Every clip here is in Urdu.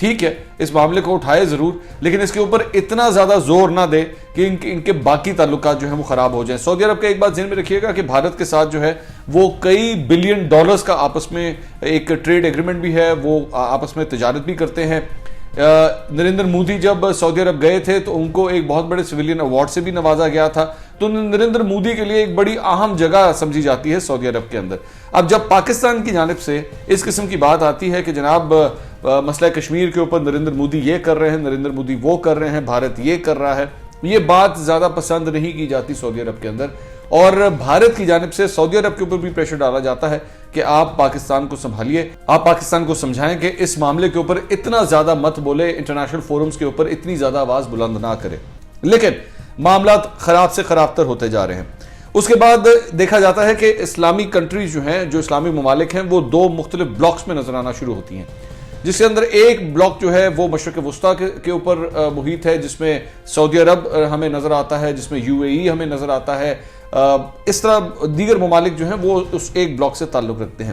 ٹھیک ہے اس معاملے کو اٹھائے ضرور، لیکن اس کے اوپر اتنا زیادہ زور نہ دے کہ ان کے باقی تعلقات جو ہیں وہ خراب ہو جائیں۔ سعودی عرب کا ایک بات ذہن میں رکھیے گا کہ بھارت کے ساتھ جو ہے وہ کئی بلین ڈالرز کا آپس میں ایک ٹریڈ ایگریمنٹ بھی ہے، وہ آپس میں تجارت بھی کرتے ہیں۔ نریندر مودی جب سعودی عرب گئے تھے تو ان کو ایک بہت بڑے سویلین ایوارڈ سے بھی نوازا گیا تھا، تو نریندر مودی کے لیے ایک بڑی اہم جگہ سمجھی جاتی ہے سعودی عرب کے اندر۔ اب جب پاکستان کی جانب سے اس قسم کی بات آتی ہے کہ جناب مسئلہ کشمیر کے اوپر نریندر مودی یہ کر رہے ہیں، نریندر مودی وہ کر رہے ہیں، بھارت یہ کر رہا ہے، یہ بات زیادہ پسند نہیں کی جاتی سعودی عرب کے اندر، اور بھارت کی جانب سے سعودی عرب کے اوپر بھی پریشر ڈالا جاتا ہے کہ آپ پاکستان کو سنبھالیے، آپ پاکستان کو سمجھائیں کہ اس معاملے کے اوپر اتنا زیادہ مت بولے، انٹرنیشنل فورمز کے اوپر اتنی زیادہ آواز بلند نہ کرے۔ لیکن معاملات خراب سے خراب تر ہوتے جا رہے ہیں۔ اس کے بعد دیکھا جاتا ہے کہ اسلامی کنٹریز جو ہیں، جو اسلامی ممالک ہیں، وہ دو مختلف بلاکس میں نظر آنا شروع ہوتی ہیں، جس کے اندر ایک بلاک جو ہے وہ مشرق وسطیٰ کے اوپر محیط ہے، جس میں سعودی عرب ہمیں نظر آتا ہے، جس میں UAE ہمیں نظر آتا ہے، اس طرح دیگر ممالک جو ہیں وہ اس ایک بلاک سے تعلق رکھتے ہیں،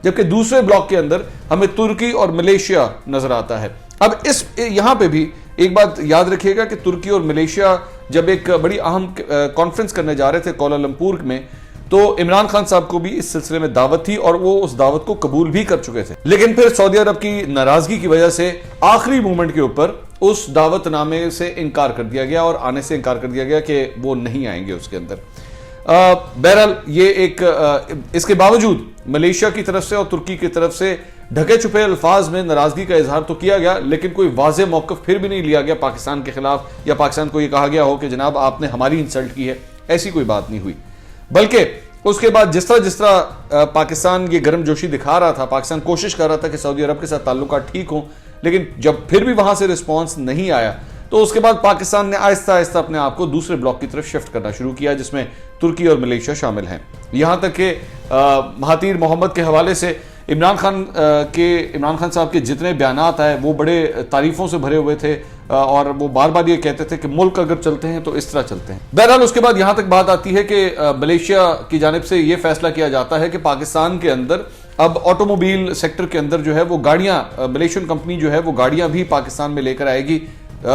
جبکہ دوسرے بلاک کے اندر ہمیں ترکی اور ملیشیا نظر آتا ہے۔ اب یہاں پہ بھی ایک بات یاد رکھیے گا کہ ترکی اور ملیشیا جب ایک بڑی اہم کانفرنس کرنے جا رہے تھے کوالالمپور میں، تو عمران خان صاحب کو بھی اس سلسلے میں دعوت تھی اور وہ اس دعوت کو قبول بھی کر چکے تھے، لیکن پھر سعودی عرب کی ناراضگی کی وجہ سے آخری مومنٹ کے اوپر اس دعوت نامے سے انکار کر دیا گیا اور آنے سے انکار کر دیا گیا کہ وہ نہیں آئیں گے اس کے اندر۔ بہرحال یہ اس کے باوجود ملیشیا کی طرف سے اور ترکی کی طرف سے ڈھکے چھپے الفاظ میں ناراضگی کا اظہار تو کیا گیا، لیکن کوئی واضح موقف پھر بھی نہیں لیا گیا پاکستان کے خلاف، یا پاکستان کو یہ کہا گیا ہو کہ جناب آپ نے ہماری انسلٹ کی ہے، ایسی کوئی بات نہیں ہوئی۔ بلکہ اس کے بعد جس طرح پاکستان یہ گرم جوشی دکھا رہا تھا، پاکستان کوشش کر رہا تھا کہ سعودی عرب کے ساتھ تعلقات ٹھیک ہوں، لیکن جب پھر بھی وہاں سے رسپانس نہیں آیا تو اس کے بعد پاکستان نے آہستہ آہستہ اپنے آپ کو دوسرے بلاک کی طرف شفٹ کرنا شروع کیا، جس میں ترکی اور ملیشیا شامل ہیں۔ یہاں تک کہ مہاتیر محمد کے حوالے سے عمران خان صاحب کے جتنے بیانات آئے وہ بڑے تعریفوں سے بھرے ہوئے تھے، اور وہ بار بار یہ کہتے تھے کہ ملک اگر چلتے ہیں تو اس طرح چلتے ہیں۔ بہرحال اس کے بعد یہاں تک بات آتی ہے کہ ملیشیا کی جانب سے یہ فیصلہ کیا جاتا ہے کہ پاکستان کے اندر اب آٹوموبیل سیکٹر کے اندر جو ہے وہ گاڑیاں، ملیشین کمپنی جو ہے وہ گاڑیاں بھی پاکستان میں لے کر آئے گی۔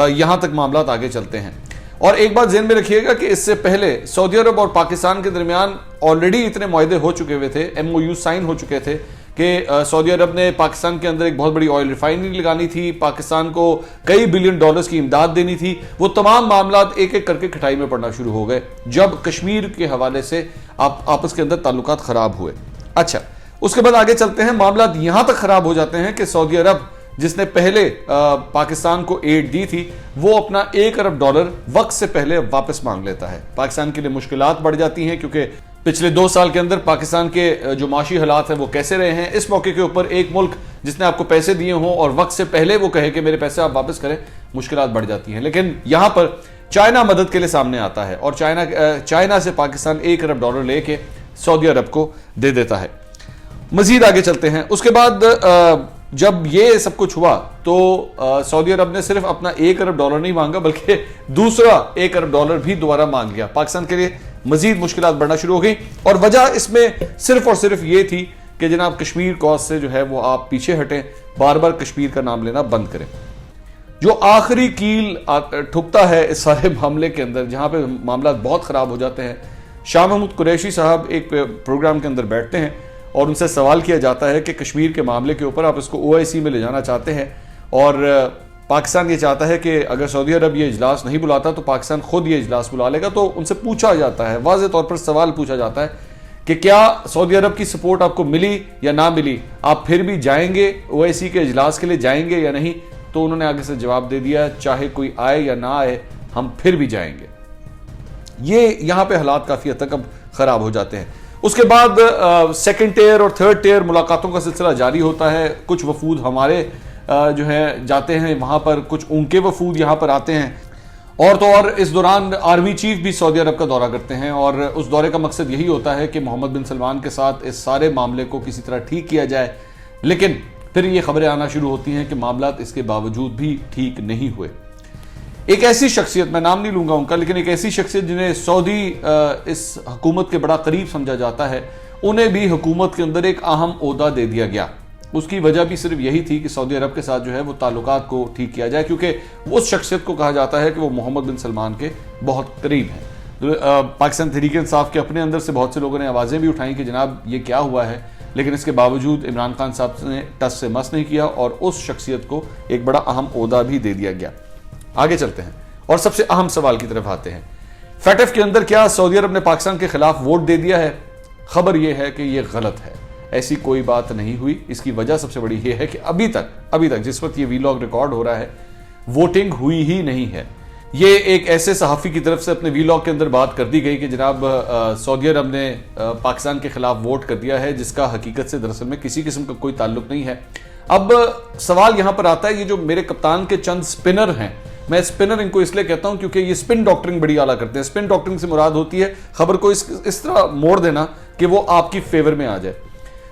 یہاں تک معاملات آگے چلتے ہیں، اور ایک بات ذہن میں رکھیے گا کہ اس سے پہلے سعودی عرب اور پاکستان کے درمیان آلریڈی اتنے معاہدے ہو چکے ہوئے تھے، MOU سائن ہو چکے تھے کہ سعودی عرب نے پاکستان کے اندر ایک بہت بڑی آئل ریفائنری لگانی تھی، پاکستان کو کئی بلین ڈالرز کی امداد دینی تھی۔ وہ تمام معاملات ایک ایک کر کے کھٹائی میں پڑنا شروع ہو گئے جب کشمیر کے حوالے سے آپس کے اندر تعلقات خراب ہوئے۔ اچھا، اس کے بعد آگے چلتے ہیں، معاملات یہاں تک خراب ہو جاتے ہیں کہ سعودی عرب جس نے پہلے پاکستان کو ایڈ دی تھی، وہ اپنا $1 ارب وقت سے پہلے واپس مانگ لیتا ہے۔ پاکستان کے لیے مشکلات بڑھ جاتی ہیں کیونکہ پچھلے 2 سال کے اندر پاکستان کے جو معاشی حالات ہیں وہ کیسے رہے ہیں۔ اس موقع کے اوپر ایک ملک جس نے آپ کو پیسے دیے ہوں اور وقت سے پہلے وہ کہے کہ میرے پیسے آپ واپس کریں، مشکلات بڑھ جاتی ہیں۔ لیکن یہاں پر چائنا مدد کے لیے سامنے آتا ہے اور چائنا سے پاکستان $1 ارب لے کے سعودی عرب کو دے دیتا ہے۔ مزید آگے چلتے ہیں، اس کے بعد جب یہ سب کچھ ہوا تو سعودی عرب نے صرف اپنا $1 ارب نہیں مانگا بلکہ دوسرا $1 ارب بھی دوبارہ مانگ لیا۔ پاکستان کے لیے مزید مشکلات بڑھنا شروع ہو گئی، اور وجہ اس میں صرف اور صرف یہ تھی کہ جناب کشمیر کوز سے جو ہے وہ آپ پیچھے ہٹیں، بار بار کشمیر کا نام لینا بند کریں۔ جو آخری کیل ٹھکتا ہے اس سارے معاملے کے اندر، جہاں پہ معاملات بہت خراب ہو جاتے ہیں، شاہ محمود قریشی صاحب ایک پروگرام کے اندر بیٹھتے ہیں اور ان سے سوال کیا جاتا ہے کہ کشمیر کے معاملے کے اوپر آپ اس کو OIC میں لے جانا چاہتے ہیں، اور پاکستان یہ چاہتا ہے کہ اگر سعودی عرب یہ اجلاس نہیں بلاتا تو پاکستان خود یہ اجلاس بلا لے گا۔ تو ان سے پوچھا جاتا ہے، واضح طور پر سوال پوچھا جاتا ہے کہ کیا سعودی عرب کی سپورٹ آپ کو ملی یا نہ ملی، آپ پھر بھی جائیں گے OIC کے اجلاس کے لیے، جائیں گے یا نہیں؟ تو انہوں نے آگے سے جواب دے دیا، چاہے کوئی آئے یا نہ آئے ہم پھر بھی جائیں گے۔ یہ یہاں پہ حالات کافی حد تک اب خراب ہو جاتے ہیں۔ اس کے بعد سیکنڈ ٹیئر اور تھرڈ ٹیئر ملاقاتوں کا سلسلہ جاری ہوتا ہے۔ کچھ وفود ہمارے جو ہے جاتے ہیں وہاں پر، کچھ ان کے وفود یہاں پر آتے ہیں، اور تو اور اس دوران آرمی چیف بھی سعودی عرب کا دورہ کرتے ہیں، اور اس دورے کا مقصد یہی ہوتا ہے کہ محمد بن سلمان کے ساتھ اس سارے معاملے کو کسی طرح ٹھیک کیا جائے۔ لیکن پھر یہ خبریں آنا شروع ہوتی ہیں کہ معاملات اس کے باوجود بھی ٹھیک نہیں ہوئے۔ ایک ایسی شخصیت، میں نام نہیں لوں گا ان کا، لیکن ایک ایسی شخصیت جنہیں سعودی اس حکومت کے بڑا قریب سمجھا جاتا ہے، انہیں بھی حکومت کے اندر ایک اہم عہدہ دے دیا گیا۔ اس کی وجہ بھی صرف یہی تھی کہ سعودی عرب کے ساتھ جو ہے وہ تعلقات کو ٹھیک کیا جائے، کیونکہ اس شخصیت کو کہا جاتا ہے کہ وہ محمد بن سلمان کے بہت قریب ہیں۔ پاکستان تحریک انصاف کے اپنے اندر سے بہت سے لوگوں نے آوازیں بھی اٹھائیں کہ جناب یہ کیا ہوا ہے، لیکن اس کے باوجود عمران خان صاحب نے ٹس سے مس نہیں کیا اور اس شخصیت کو ایک بڑا اہم عہدہ بھی دے دیا گیا۔ آگے چلتے ہیں اور سب سے اہم سوال کی طرف آتے ہیں۔ فیٹف کے اندر کیا سعودی عرب نے پاکستان کے خلاف ووٹ دے دیا ہے؟ خبر یہ ہے کہ یہ غلط ہے، ایسی کوئی بات نہیں ہوئی۔ اس کی وجہ سب سے بڑی یہ ہے کہ ابھی تک جس وقت یہ ویلاگ ریکارڈ ہو رہا ہے ووٹنگ ہوئی ہی نہیں ہے۔ یہ ایک ایسے صحافی کی طرف سے اپنے ویلاگ کے اندر بات کر دی گئی کہ جناب سعودی عرب نے پاکستان کے خلاف ووٹ کر دیا ہے، جس کا حقیقت سے دراصل میں کسی قسم کا کوئی تعلق نہیں ہے۔ اب سوال یہاں پر آتا ہے، یہ جو میرے کپتان کے چند سپنر ہیں، میں سپنر ان کو اس لیے کہتا ہوں کیونکہ یہ سپن ڈاکٹرنگ بڑی اعلیٰ کرتے ہیں۔ سپن ڈاکٹرنگ سے مراد ہوتی ہے خبر کو اس طرح موڑ دینا کہ وہ آپ کی فیور میں آ جائے۔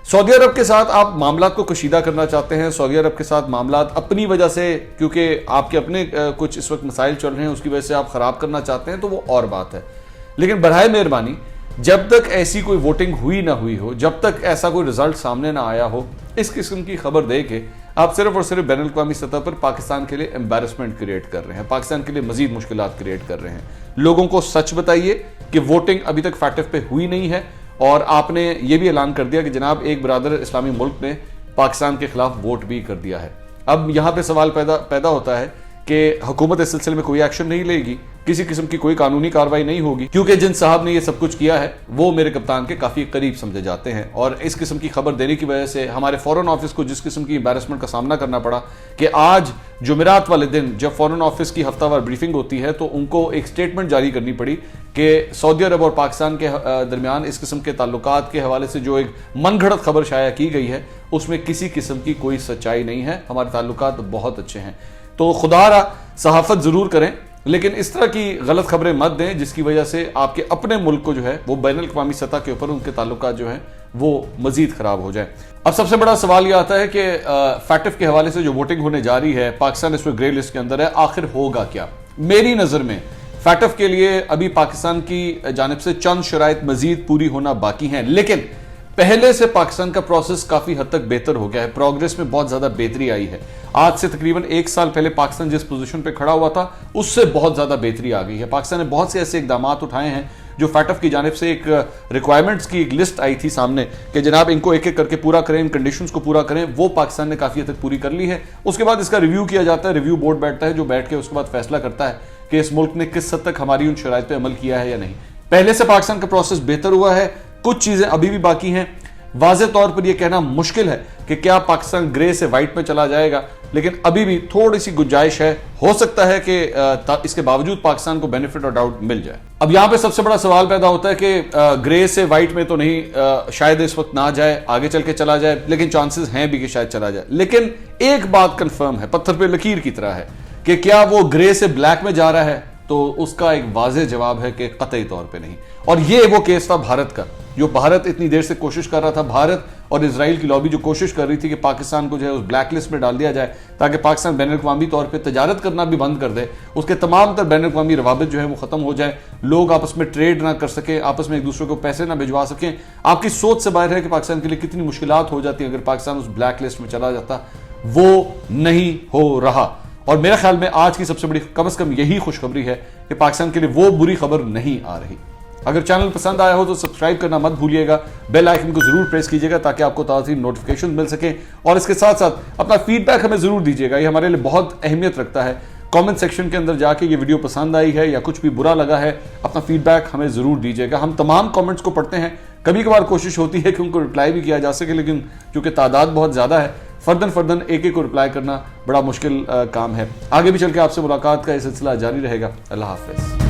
سعودی عرب کے ساتھ آپ معاملات کو کشیدہ کرنا چاہتے ہیں، سعودی عرب کے ساتھ معاملات اپنی وجہ سے، کیونکہ آپ کے اپنے کچھ اس وقت مسائل چل رہے ہیں، اس کی وجہ سے آپ خراب کرنا چاہتے ہیں تو وہ اور بات ہے، لیکن برائے مہربانی جب تک ایسی کوئی ووٹنگ ہوئی نہ ہوئی ہو، جب تک ایسا کوئی رزلٹ سامنے نہ آیا ہو، اس قسم کی خبر دے کے آپ صرف اور صرف بین الاقوامی سطح پر پاکستان کے لیے امبیرسمنٹ کریٹ کر رہے ہیں، پاکستان کے لیے مزید مشکلات کریٹ کر رہے ہیں۔ لوگوں کو سچ بتائیے کہ ووٹنگ ابھی تک فیٹف پہ ہوئی نہیں ہے، اور آپ نے یہ بھی اعلان کر دیا کہ جناب ایک برادر اسلامی ملک نے پاکستان کے خلاف ووٹ بھی کر دیا ہے۔ اب یہاں پہ سوال پیدا ہوتا ہے کہ حکومت اس سلسلے میں کوئی ایکشن نہیں لے گی، کسی قسم کی کوئی قانونی کارروائی نہیں ہوگی، کیونکہ جن صاحب نے یہ سب کچھ کیا ہے وہ میرے کپتان کے کافی قریب سمجھے جاتے ہیں، اور اس قسم کی خبر دینے کی وجہ سے ہمارے فورن آفس کو جس قسم کی امبیرسمنٹ کا سامنا کرنا پڑا کہ آج جمعرات والے دن جب فورن آفس کی ہفتہ وار بریفنگ ہوتی ہے تو ان کو ایک سٹیٹمنٹ جاری کرنی پڑی کہ سعودی عرب اور پاکستان کے درمیان اس قسم کے تعلقات کے حوالے سے جو ایک من گھڑت خبر شائع کی گئی ہے اس میں کسی قسم کی کوئی سچائی نہیں ہے، ہمارے تعلقات بہت اچھے ہیں۔ تو خدا را صحافت ضرور کریں، لیکن اس طرح کی غلط خبریں مت دیں جس کی وجہ سے آپ کے اپنے ملک کو جو ہے وہ بین الاقوامی سطح کے اوپر ان کے تعلقات جو ہیں وہ مزید خراب ہو جائیں۔ اب سب سے بڑا سوال یہ آتا ہے کہ فیٹف کے حوالے سے جو ووٹنگ ہونے جا رہی ہے، پاکستان اس میں گرے لسٹ کے اندر ہے، آخر ہوگا کیا؟ میری نظر میں فیٹف کے لیے ابھی پاکستان کی جانب سے چند شرائط مزید پوری ہونا باقی ہیں، لیکن پہلے سے پاکستان کا پروسیس کافی حد تک بہتر ہو گیا ہے، پروگریس میں بہت زیادہ بہتری آئی ہے۔ آج سے تقریباً 1 سال پہلے پاکستان جس پوزیشن پہ کھڑا ہوا تھا اس سے بہت زیادہ بہتری آ گئی ہے۔ پاکستان نے بہت سے ایسے اقدامات اٹھائے ہیں جو فیٹف کی جانب سے ایک ریکوائرمنٹس کی ایک لسٹ آئی تھی سامنے کہ جناب ان کو ایک ایک کر کے پورا کریں، ان کنڈیشنز کو پورا کریں، وہ پاکستان نے کافی حد تک پوری کر لی ہے۔ اس کے بعد اس کا ریویو کیا جاتا ہے، ریویو بورڈ بیٹھتا ہے جو بیٹھ کے اس کے بعد فیصلہ کرتا ہے کہ اس ملک نے کس حد تک ہماری ان شرائط پہ عمل کیا ہے یا نہیں۔ پہلے سے پاکستان کا پروسیس بہتر ہوا ہے، کچھ چیزیں ابھی بھی باقی ہیں۔ واضح طور پر یہ کہنا مشکل ہے کہ کیا پاکستان گرے سے وائٹ میں چلا جائے گا، لیکن ابھی بھی تھوڑی سی گنجائش ہے، ہو سکتا ہے کہ اس کے باوجود پاکستان کو بینیفٹ اور ڈاؤٹ مل جائے۔ اب یہاں پہ سب سے بڑا سوال پیدا ہوتا ہے کہ گرے سے وائٹ میں تو نہیں، شاید اس وقت نہ جائے، آگے چل کے چلا جائے، لیکن چانسز ہیں بھی کہ شاید چلا جائے۔ لیکن ایک بات کنفرم ہے، پتھر پہ لکیر کی طرح ہے کہ کیا وہ گرے سے بلیک میں جا رہا ہے، تو اس کا ایک واضح جواب ہے کہ قطعی طور پہ نہیں۔ اور یہ وہ کیس تھا بھارت کا، جو بھارت اتنی دیر سے کوشش کر رہا تھا، بھارت اور اسرائیل کی لابی جو کوشش کر رہی تھی کہ پاکستان کو جو ہے اس بلیک لسٹ میں ڈال دیا جائے تاکہ پاکستان بین الاقوامی طور پہ تجارت کرنا بھی بند کر دے، اس کے تمام تر بین الاقوامی روابط جو ہے وہ ختم ہو جائے، لوگ آپس میں ٹریڈ نہ کر سکیں، آپس میں ایک دوسرے کو پیسے نہ بھجوا سکیں۔ آپ کی سوچ سے باہر ہے کہ پاکستان کے لیے کتنی مشکلات ہو جاتی ہیں اگر پاکستان اس بلیک لسٹ میں چلا جاتا، وہ نہیں ہو رہا۔ اور میرے خیال میں آج کی سب سے بڑی کم از کم یہی خوشخبری ہے کہ پاکستان کے لیے وہ بری خبر نہیں آ رہی۔ اگر چینل پسند آیا ہو تو سبسکرائب کرنا مت بھولیے گا، بیل آئیکن کو ضرور پریس کیجیے گا تاکہ آپ کو تازہ نوٹیفیکیشن مل سکیں، اور اس کے ساتھ ساتھ اپنا فیڈ بیک ہمیں ضرور دیجیے گا، یہ ہمارے لیے بہت اہمیت رکھتا ہے۔ کامنٹ سیکشن کے اندر جا کے یہ ویڈیو پسند آئی ہے یا کچھ بھی برا لگا ہے، اپنا فیڈ بیک ہمیں ضرور دیجیے گا۔ ہم تمام کامنٹس کو پڑھتے ہیں، کبھی کبھار کوشش ہوتی ہے کہ ان کو رپلائی بھی کیا جا سکے، لیکن چونکہ تعداد بہت زیادہ ہے، فردن ایک ایک کو رپلائی کرنا بڑا مشکل کام ہے۔ آگے بھی چل کے آپ سے ملاقات کا یہ سلسلہ جاری رہے گا۔ اللہ حافظ۔